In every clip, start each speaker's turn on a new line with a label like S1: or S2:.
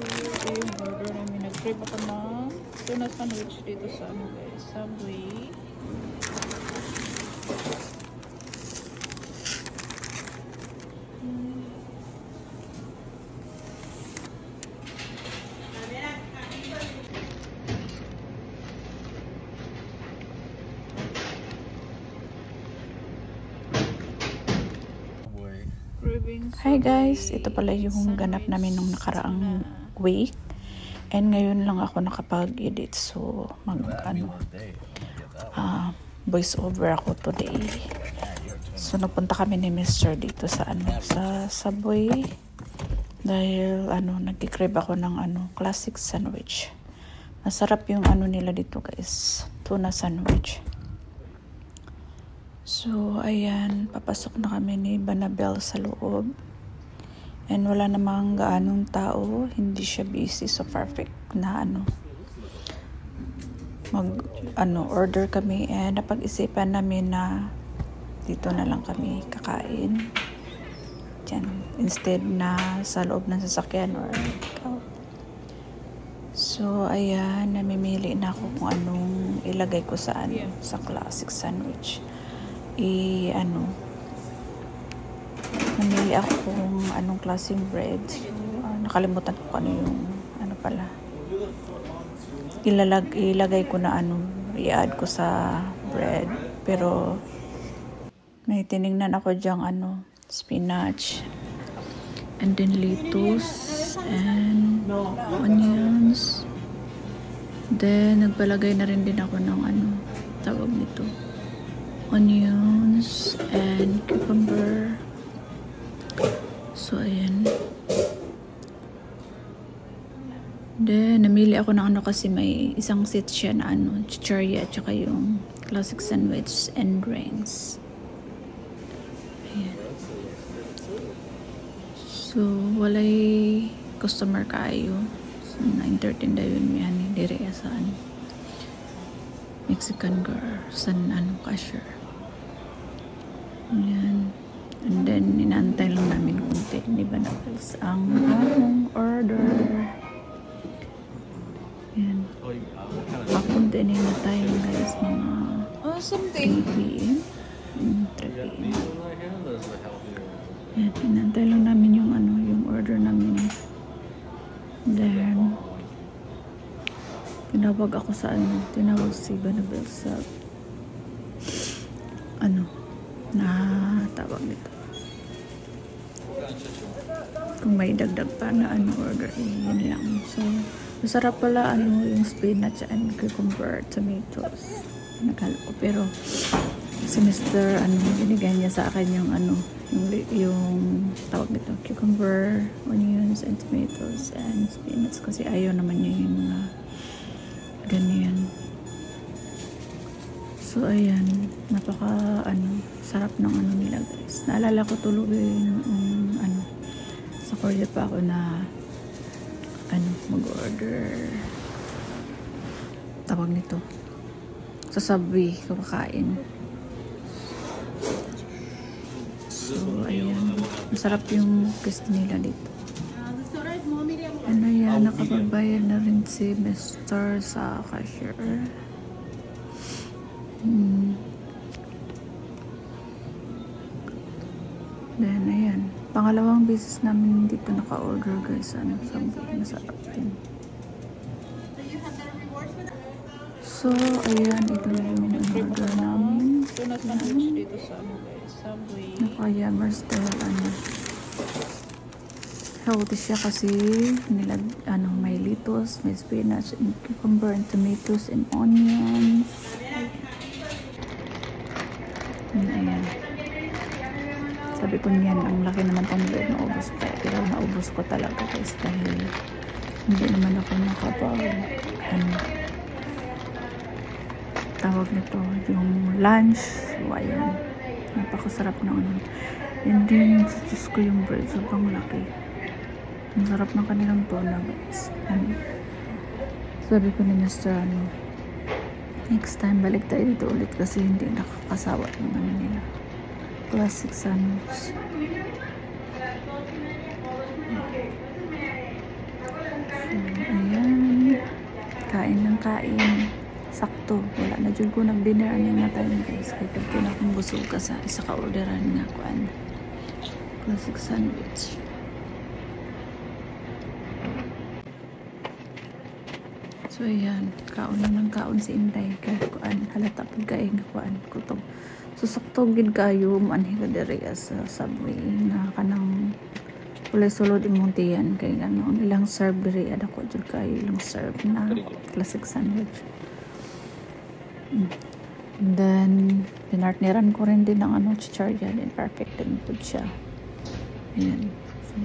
S1: ito yung order namin. Nag-crave ako ng tuna sandwich dito sa ano guys, Subway. Hi guys, ito pala yung ganap namin nung nakaraang week. And ngayon lang ako nakapag-edit, so voice over ako today. So nagpunta kami ni Mr. dito sa sa Subway dahil nagki-crave ako ng classic sandwich. Masarap yung nila dito guys, tuna sandwich. So ayan, papasok na kami ni Banabel sa loob. And wala namang gaanong tao, hindi siya busy, so perfect na order kami, and napag-isipan namin na dito na lang kami kakain diyan instead na sa loob ng sasakyan or so ayan, namimili na ako kung anong ilagay ko sa sa classic sandwich. Namili ako kung anong klaseng bread. So, nakalimutan ko yung pala. Ilagay ko na i-add ko sa bread. Pero may tinignan ako dyang spinach. And then lettuce and onions. Then nagpalagay na rin din ako ng tawag nito. Onions and cucumber. So ayan. Then namili ako ng kasi may isang set siya na chicharia at saka yung classic sandwich and drinks. Ayan. So walay customer kayo. So na-entertain dayon mi dire sa Mexican girl sa cashier. Ayan. And then, inaantay lang namin kunti. Di ba napals ang among order. Ayan. Pakunti na tayo guys. Mga 3 p.m. 3 p.m. Ayan. Inaantay lang namin yung yung order namin. Then, tinawag ako sa tinawag si Banabel sa na tawag nito. Kung may dagdag pa na order, yun lang. So, masarap pala yung spinach and cucumber, tomatoes. Nakala ko. Pero, si Mr. binigay niya sa akin yung yung tawag nito, cucumber, onions, and tomatoes, and spinach. Kasi ayaw naman niya yung mga ganyan. So, ayan. Napaka, sarap ng nila, guys. Naalala ko tuloy yung, sa Korea pa ako na, mag-order. Tawag nito. Sa Subway, kumakain. So, ayan. Masarap yung gusto nila dito. Ayan, nakapagbayad na rin si Mr. sa cashier. Then, ayan. Pangalawang beses namin dito naka-order guys. Subway. Masarap din. So, ayan. Ito na yung order namin. Dito sa Subway. Naka-yamers dahil healthy siya kasi may lettuce, may spinach, and cucumber, and tomatoes, and onions. Ayan. Sabi ko niyan, ang laki naman tong bread, naubos ko. Pero naubos ko talaga guys dahil hindi naman ako tawag nito, yung lunch. So, ayan. Napakasarap na And then, sa Diyos ko yung bread, sobrang laki. Ang sarap ng kanilang tuna guys. Sabi ko ni Mr. next time balik tayo dito ulit kasi hindi nakakasawa yung nila. Classic sandwich. Ayan. Kain ng kain. Sakto. Wala na dyan ko nag-dinner. Ano nga tayo guys. Kaya pagkin akong busog ka sa isa ka orderan nga kuan. Classic sandwich. So ayan. Kaon na ng kaon si Inday. Kaya kuan. Halata pagkain nga kuan. Kutog. So sakto gid kayo. Manhiga diri sa subway. Na kanang kulay sulod imong tiyan kay ano ang ilang serve diri ada ko jud kayo ilang serve na classic sandwich. And then pinartneran ko rin din ng ano chicharya din perfect din po siya. Ayan. So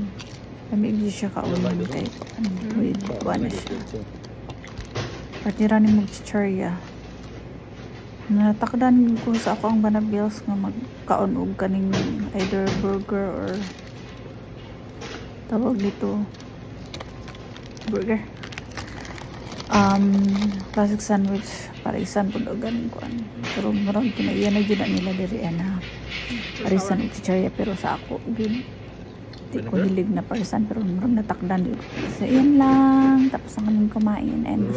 S1: kami di siya kaulan kay ano with na siya. Partneran ni mo chicharya. Natakdan ko sa ako ang banabils nga magkaon og kaning either burger or tawag dito burger classic sandwich para isan po ganin ko pero marang kinaiyan na dyan nila diri na parisan og chicharya pero sa ako di ko hilig na parisan pero marang natakdan dito so yan lang tapos ang kaming kumain and